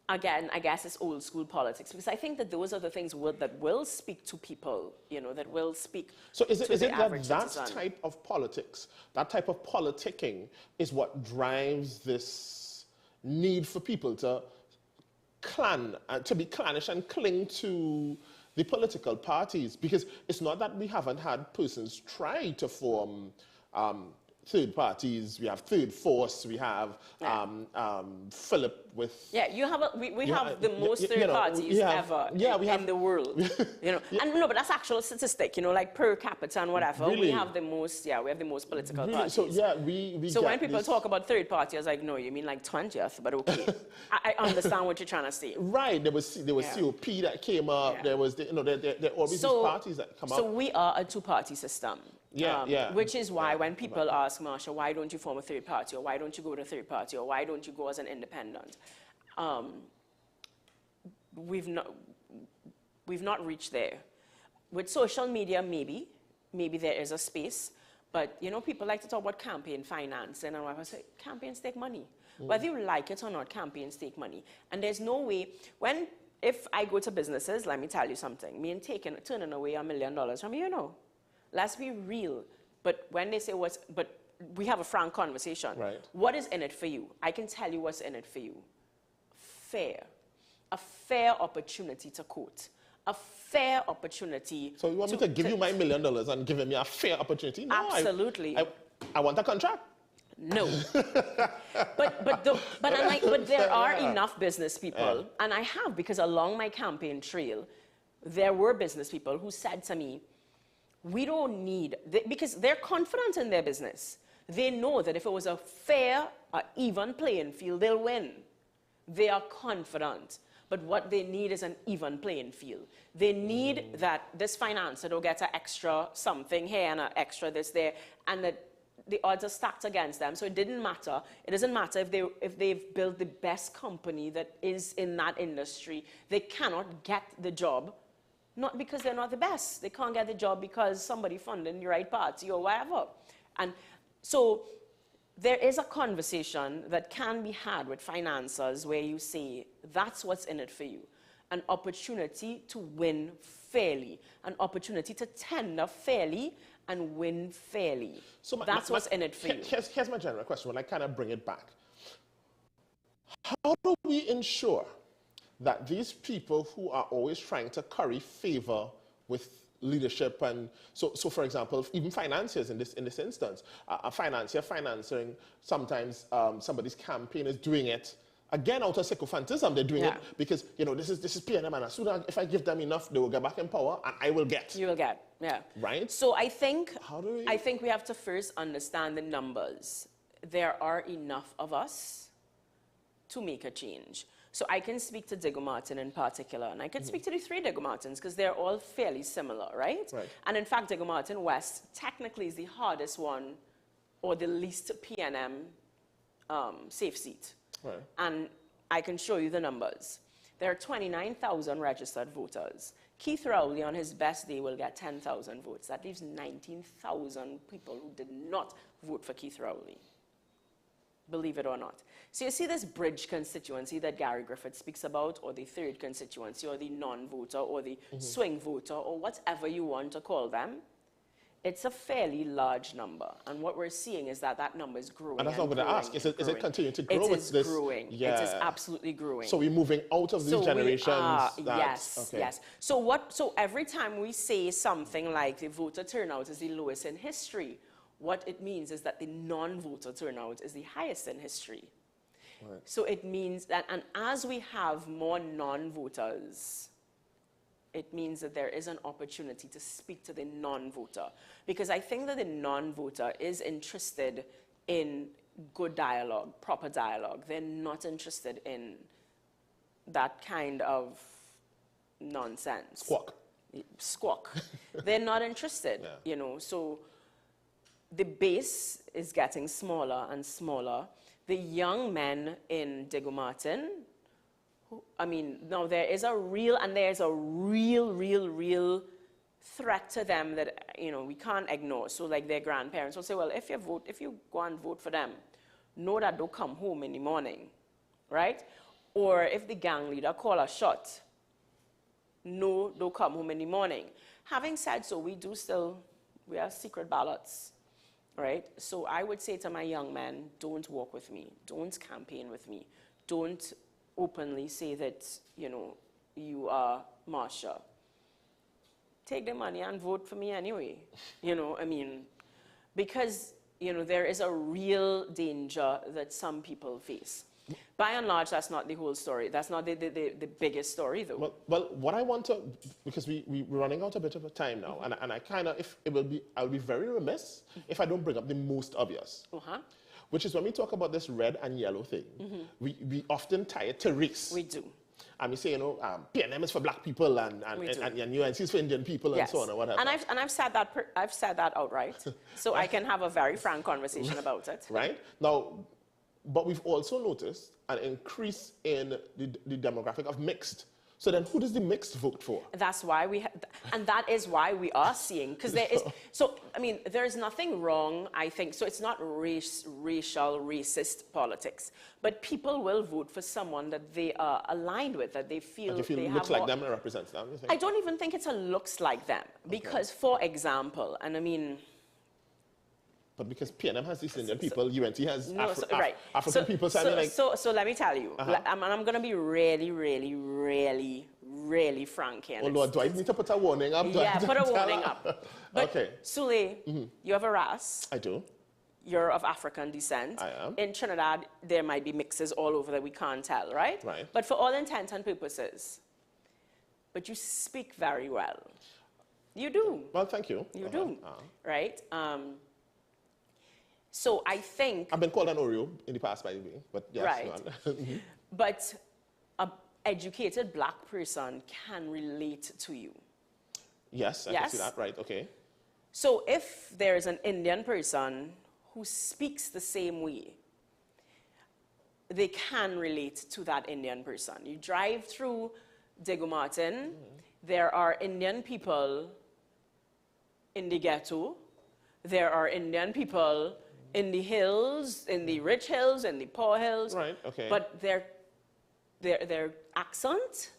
again, I guess it's old school politics, because I think that those are the things that will speak to people, that will speak to the average citizen. So is it that type of politics, that type of politicking is what drives this need for people to be clannish and cling to the political parties? Because it's not that we haven't had persons try to form third parties. We have Third Force. We have Philip with... Yeah, we have the most third parties ever in the world. And no, but that's actual statistic, like per capita and whatever. Really? We have the most, we have the most political parties. So, we so when people talk about third party, I was like, no, you mean like 20th, but okay. I understand what you're trying to say. Right, there was COP that came up. There was, there are always these parties that come up. So we are a two-party system. Which is why when people ask, Marsha, why don't you form a third party, or why don't you go to a third party, or why don't you go as an independent? We've not reached there. With social media, maybe there is a space, but people like to talk about campaign finance, and I say campaigns take money. Whether you like it or not, campaigns take money. And there's no way, if I go to businesses, let me tell you something, me and turning away $1 million from you, let's be real. But when they say but we have a frank conversation. Right. What is in it for you? I can tell you what's in it for you. Fair. A fair opportunity to quote. A fair opportunity. So you want me to give you my $1 million and give me a fair opportunity? No, absolutely. I want a contract. No. but there are enough business people, and I have, because along my campaign trail, there were business people who said to me, we don't need, because they're confident in their business. They know that if it was a fair, even playing field, they'll win. They are confident. But what they need is an even playing field. They need that this financer will get an extra something here and an extra this there, and that the odds are stacked against them. So it didn't matter. It doesn't matter if they've built the best company that is in that industry. They cannot get the job. Not because they're not the best. They can't get the job because somebody funding the right party or whatever. And so there is a conversation that can be had with financiers where you say, that's what's in it for you. An opportunity to win fairly, an opportunity to tender fairly, and win fairly. So That's what's in it for you. Here's my general question when I kind of bring it back. How do we ensure that these people who are always trying to curry favor with leadership and so for example, even financiers in this instance, a financier financing sometimes somebody's campaign is doing it again out of sycophantism. They're doing it because this is PNM, and as soon as if I give them enough, they will get back in power, and I will get. You will get, yeah. Right. So I think I think we have to first understand the numbers. There are enough of us to make a change. So I can speak to Diego Martin in particular, and I can speak to the 3 Diego Martins because they're all fairly similar, right? And in fact, Diego Martin West technically is the hardest one or the least PNM safe seat. Right. And I can show you the numbers. There are 29,000 registered voters. Keith Rowley on his best day will get 10,000 votes. That leaves 19,000 people who did not vote for Keith Rowley. Believe it or not. So you see this bridge constituency that Gary Griffith speaks about, or the 3rd constituency, or the non-voter, or the swing voter, or whatever you want to call them. It's a fairly large number. And what we're seeing is that that number is growing. And that's what I'm going to ask. Is it continuing to grow? It is growing. Yeah. It is absolutely growing. So we're moving out of these generations. Yes. So every time we say something like the voter turnout is the lowest in history, what it means is that the non-voter turnout is the highest in history. Right. So it means that, and as we have more non-voters, it means that there is an opportunity to speak to the non-voter. Because I think that the non-voter is interested in good dialogue, proper dialogue. They're not interested in that kind of nonsense. Squawk. They're not interested, so the base is getting smaller and smaller. The young men in Diego Martin, now there is a real threat to them that, we can't ignore. So like their grandparents will say, well, if you go and vote for them, know that they'll come home in the morning, right? Or if the gang leader call a shot, know they'll come home in the morning. Having said so, we have secret ballots. Right? So I would say to my young men, don't walk with me. Don't campaign with me. Don't openly say that, you are Marsha. Take the money and vote for me anyway. Because, there is a real danger that some people face. By and large, that's not the whole story. That's not the biggest story, though. Well, what I want to, because we're running out a bit of a time now, and I kind of, I'll be very remiss if I don't bring up the most obvious, which is when we talk about this red and yellow thing, we often tie it to race. We do. And we say, PNM is for black people and UNC is for Indian people and so on and whatever. And I've said that outright, so I can have a very frank conversation about it. Right now. But we've also noticed an increase in the demographic of mixed. So then who does the mixed vote for? That's why and that is why we are seeing, because there is, there is nothing wrong, I think, so it's not racial, racist politics, but people will vote for someone that they are aligned with, that they feel they looks like them and represents them, you think? I don't even think it's a looks like them, because for example, but because PNM has these Indian people, UNT has African people. So let me tell you, I'm going to be really, really, really, really frank here. Oh Lord, do I need to put a warning up? Yeah, put a warning up. But okay. Sule, you have a Ras. I do. You're of African descent. I am. In Trinidad, there might be mixes all over that we can't tell, right? Right. But for all intents and purposes, but you speak very well. You do. Well, thank you. You do, right? So I think... I've been called an Oreo in the past, by the way, but yes. Right. But an educated black person can relate to you. Yes, I can see that. Right, okay. So if there is an Indian person who speaks the same way, they can relate to that Indian person. You drive through Diego Martin, there are Indian people in the ghetto, there are Indian people in the hills, in the rich hills, in the poor hills. Right, okay. But their accent,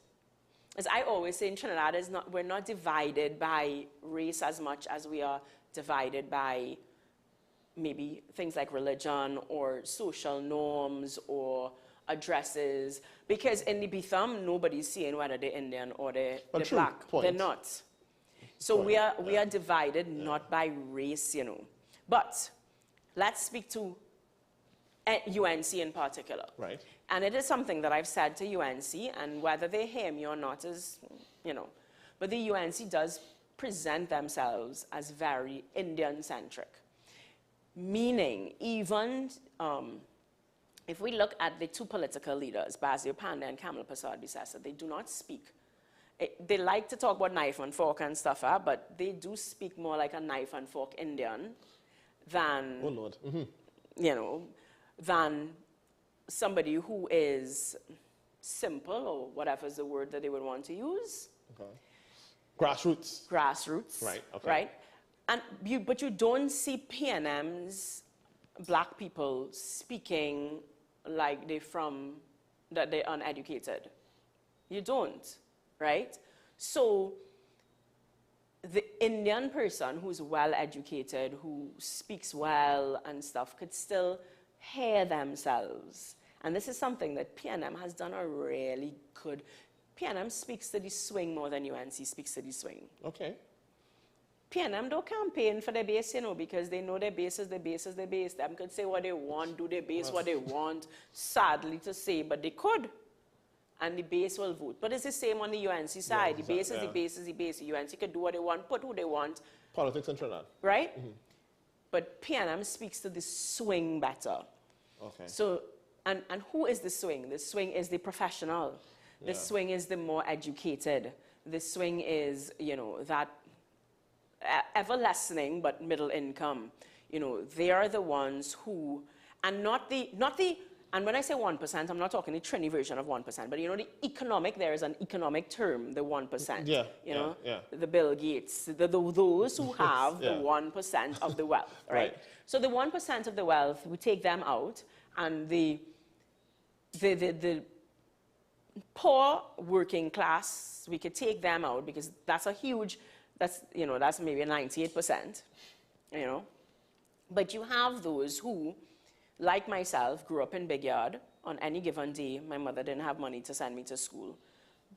as I always say in Trinidad, we're not divided by race as much as we are divided by maybe things like religion or social norms or addresses. Because in the Bitham, nobody's saying whether they're Indian or they're black. They're not. So we are divided not by race, you know. But let's speak to UNC in particular. Right. And it is something that I've said to UNC, and whether they hear me or not is, you know. But the UNC does present themselves as very Indian-centric. Meaning, even if we look at the two political leaders, Basil Pandey and Kamal Prasad Bisesa, they do not speak. They like to talk about knife and fork and stuff, but they do speak more like a knife and fork Indian than, oh Lord. you know, than somebody who is simple, or whatever is the word that they would want to use. Okay. Grassroots. Grassroots. Right, okay. Right? And but you don't see PNM's black people speaking like that they're uneducated. You don't, right? So the Indian person who's well educated, who speaks well and stuff, could still hear themselves. And this is something that PNM has done a really good. PNM speaks to the swing more than UNC speaks to the swing. Okay. PNM don't campaign for their base, you know, because they know their base is their base is their base. Them could say what they want, do their base what they want, sadly to say, but they could. And the base will vote. But it's the same on the UNC side. The base is the base is the base. The UNC could do what they want, put who they want. Politics in Trinidad. Right? But PNM speaks to the swing better. Okay. So, and who is the swing? The swing is the professional. The swing is the more educated. The swing is, you know, that ever lessening but middle income. You know, they are the ones who, and not the, and when I say 1%, I'm not talking the Trini version of 1%, but you know, the economic, there is an economic term, the 1%. You know, the Bill Gates, those who have the 1% of the wealth, right? So the 1% of the wealth, we take them out, and the poor working class, we could take them out because that's a huge, that's, you know, that's maybe 98%, you know. But you have those who, like myself, grew up in Big Yard. On any given day, my mother didn't have money to send me to school,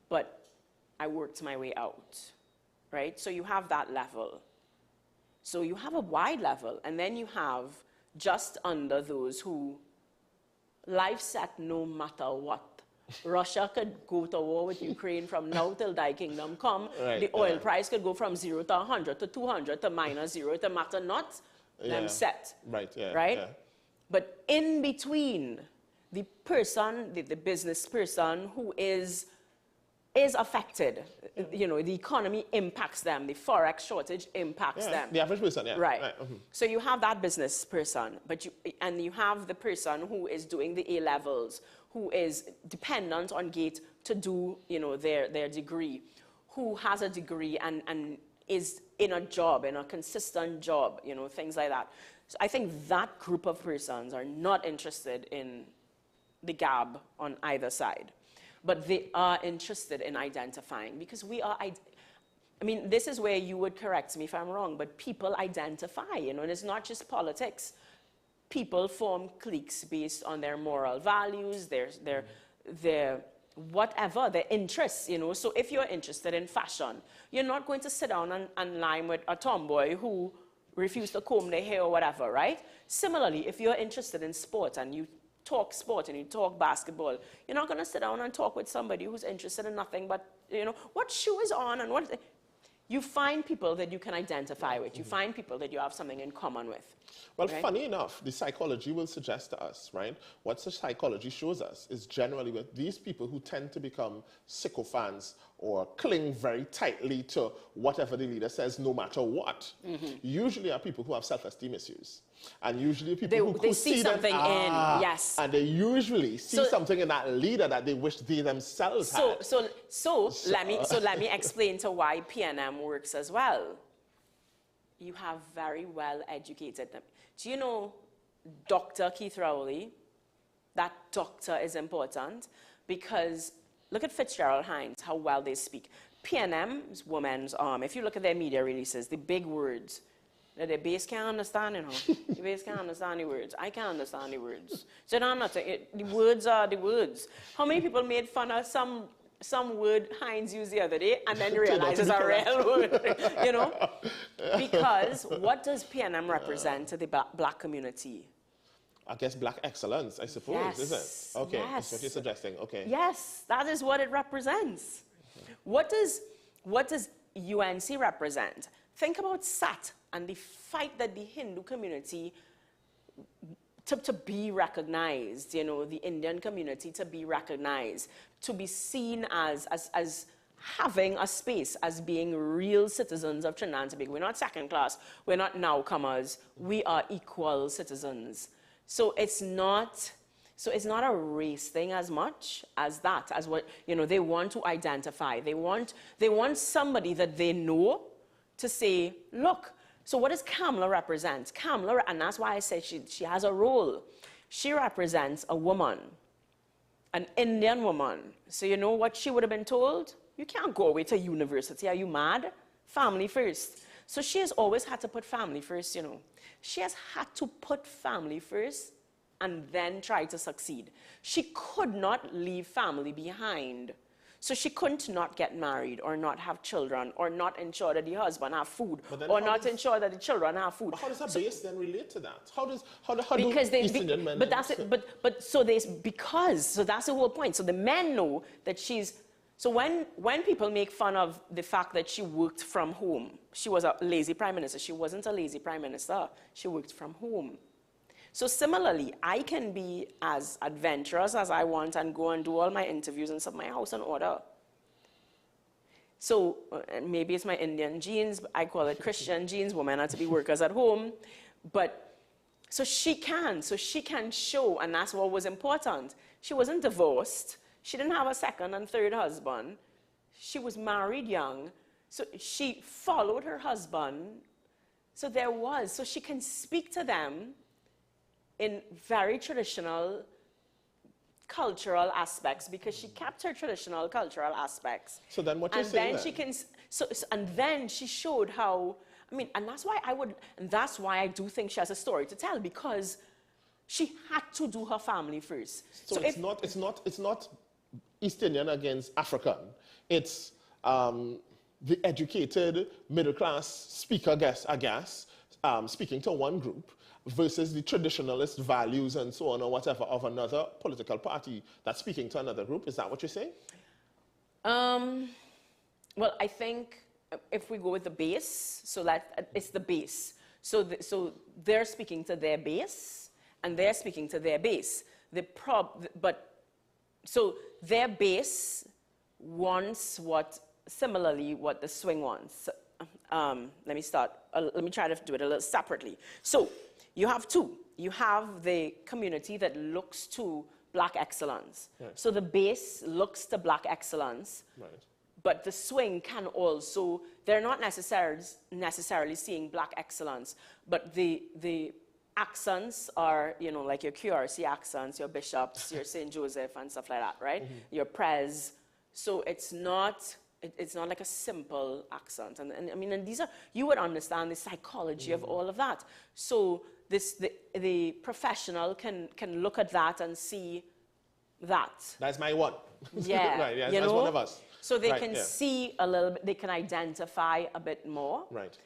but I worked my way out, right? So you have that level. So you have a wide level, and then you have just under those who life set no matter what. Russia could go to war with Ukraine from now till thy kingdom come. The oil price could go from 0 to 100 to 200 to -0. It matter not. Them set. Right? But in between, the person, the business person who is affected, you know, the economy impacts them, the forex shortage impacts them. The average person, Right. So you have that business person, and you have the person who is doing the A-levels, who is dependent on GATE to do, you know, their degree, who has a degree and is in a job, in a consistent job, you know, things like that. So I think that group of persons are not interested in the gab on either side. But they are interested in identifying, because we are, I mean, this is where you would correct me if I'm wrong, but people identify, you know, and it's not just politics. People form cliques based on their moral values, their whatever, their interests, you know. So if you're interested in fashion, you're not going to sit down and line with a tomboy who refused to comb their hair or whatever, right? Similarly, if you're interested in sport and you talk sport and you talk basketball, you're not going to sit down and talk with somebody who's interested in nothing but, you know, what shoe is on and what. You find people that you can identify with. You find people that you have something in common with. Well, funny enough, the psychology will suggest to us, right, what the psychology shows us is generally with these people who tend to become sycophants or cling very tightly to whatever the leader says, no matter what, usually are people who have self-esteem issues. And usually people who see something in, and they usually see something in that leader that they wish they themselves had. So let me explain to why PNM works as well. You have very well educated them. Do you know Dr. Keith Rowley? That doctor is important because look at Fitzgerald Hines, how well they speak. PNM's Women's Arm, if you look at their media releases, the big words, that the base can't understand, you know. The base can't understand the words. I can't understand the words. So no, I'm not saying the words are the words. How many people made fun of some word Heinz used the other day and then realized it's a real word, you know? Because what does PNM represent to the black community? I guess black excellence, I suppose, Yes. is it? Okay, Yes. that's what you're suggesting. Okay. Yes, that is what it represents. What does UNC represent? Think about SAT and the fight that the Hindu community to be recognized, you know, the Indian community to be recognized, to be seen as having a space, as being real citizens of Trinidad and Tobago. We're not second class, we're not newcomers, we are equal citizens. So it's not a race thing as much as that, as what, you know, they want to identify. They want somebody that they know to say, look, so what does Kamala represent? Kamala, and that's why I said she has a role. She represents a woman, an Indian woman. So you know what she would have been told? You can't go away to university, are you mad? Family first. So she has always had to put family first, you know. She has had to put family first and then try to succeed. She could not leave family behind. So she couldn't not get married or not have children or not ensure that the husband have food or not ensure that the children have food. But how does her base then relate to that? How do because East Indian men... But that's it. But so that's the whole point. So the men know that she's... So when people make fun of the fact that she worked from home, she was a lazy prime minister. She wasn't a lazy prime minister. She worked from home. So similarly, I can be as adventurous as I want and go and do all my interviews and set my house in order. So maybe it's my Indian genes, I call it Christian genes, women are to be workers at home. But so she can show, and that's what was important. She wasn't divorced. She didn't have a second and third husband. She was married young. So she followed her husband. So she can speak to them in very traditional cultural aspects because she kept her traditional cultural aspects. So then what you're saying and then she showed how, I mean, and that's why I do think she has a story to tell, because she had to do her family first. So it's not East Indian against African. It's the educated middle class speaker, I guess, speaking to one group versus the traditionalist values and so on or whatever of another political party that's speaking to another group. Is that what you're saying? Well, I think if we go with the base, so that it's the base. So they're speaking to their base, and they're speaking to their base. So their base wants similarly what the swing wants. Let me try to do it a little separately. So you have two. You have the community that looks to black excellence. Right. So the base looks to black excellence. Right. But the swing can also, they're not necessarily seeing black excellence, but the accents are, you know, like your QRC accents, your bishops, your St. Joseph and stuff like that, right? Mm-hmm. Your prez. So it's not like a simple accent. And I mean, and these are, you would understand the psychology of all of that. So the professional can look at that and see that. That's my one. Yeah. Right, yeah, that's one of us. So they can see a little bit, they can identify a bit more. Right.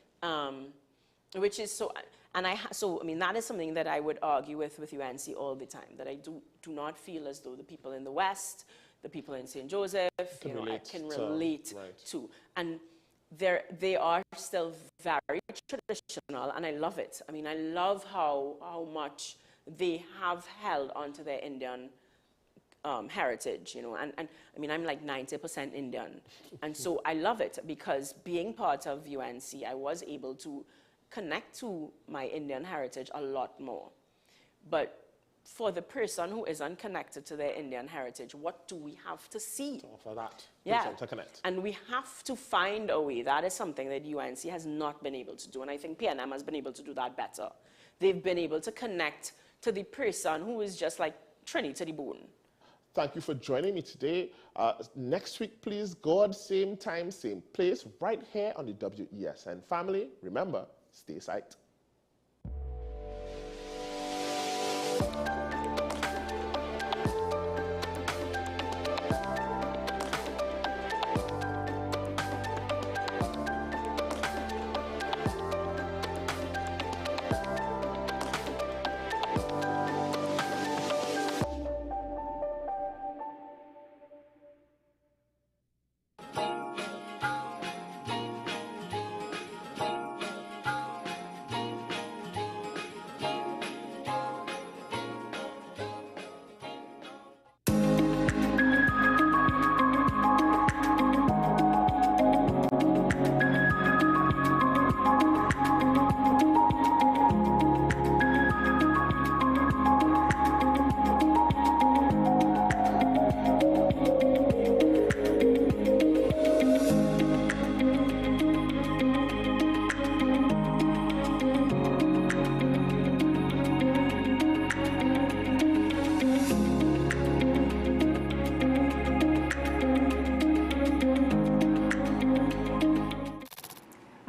Which is so, and I mean, that is something that I would argue with UNC all the time, that I do not feel as though the people in the West, the people in St. Joseph, can relate to. And they are still very traditional, and I love it. I mean, I love how much they have held onto their Indian heritage, you know, and I mean, I'm like 90% Indian. And so I love it because being part of UNC, I was able to connect to my Indian heritage a lot more. But for the person who isn't connected to their Indian heritage, what do we have to see? To offer that. Yeah. To connect. And we have to find a way. That is something that UNC has not been able to do. And I think PNM has been able to do that better. They've been able to connect to the person who is just like Trini to the bone. Thank you for joining me today. Next week, please, God, same time, same place, right here on the WESN family. Remember, stay psyched.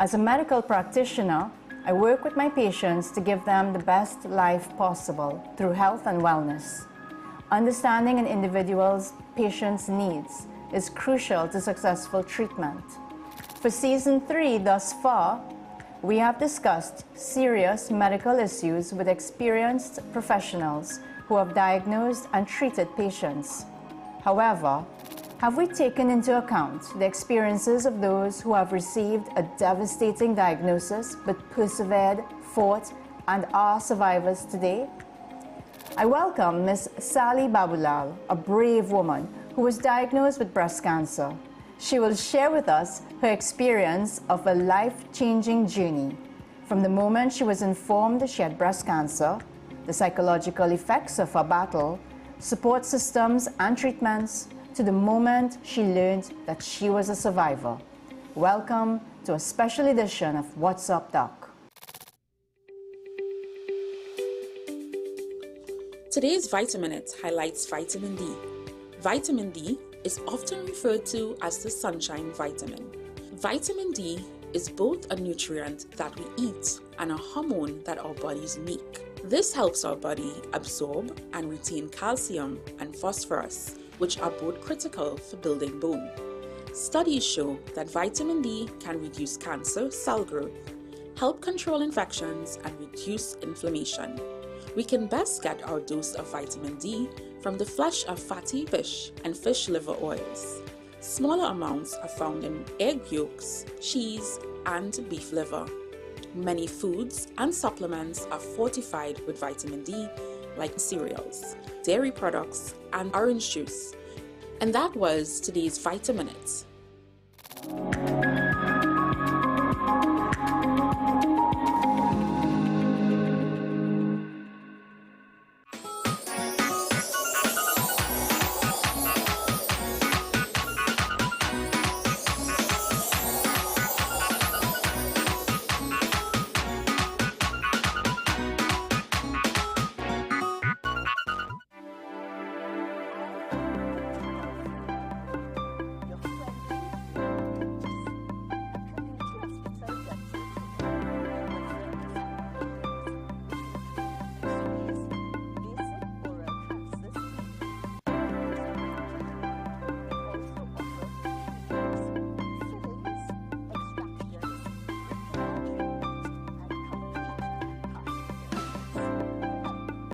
As a medical practitioner, I work with my patients to give them the best life possible through health and wellness. Understanding an individual's patient's needs is crucial to successful treatment. For Season 3 thus far, we have discussed serious medical issues with experienced professionals who have diagnosed and treated patients. However, have we taken into account the experiences of those who have received a devastating diagnosis but persevered, fought, and are survivors today? I welcome Ms. Sally Babulal, a brave woman who was diagnosed with breast cancer. She will share with us her experience of a life-changing journey, from the moment she was informed she had breast cancer, the psychological effects of her battle, support systems and treatments, to the moment she learned that she was a survivor. Welcome to a special edition of What's Up, Doc. Today's Vitaminute highlights vitamin D. Vitamin D is often referred to as the sunshine vitamin. Vitamin D is both a nutrient that we eat and a hormone that our bodies make. This helps our body absorb and retain calcium and phosphorus, which are both critical for building bone. Studies show that vitamin D can reduce cancer cell growth, help control infections, and reduce inflammation. We can best get our dose of vitamin D from the flesh of fatty fish and fish liver oils. Smaller amounts are found in egg yolks, cheese, and beef liver. Many foods and supplements are fortified with vitamin D, like cereals, dairy products, and orange juice. And that was today's Vitaminute.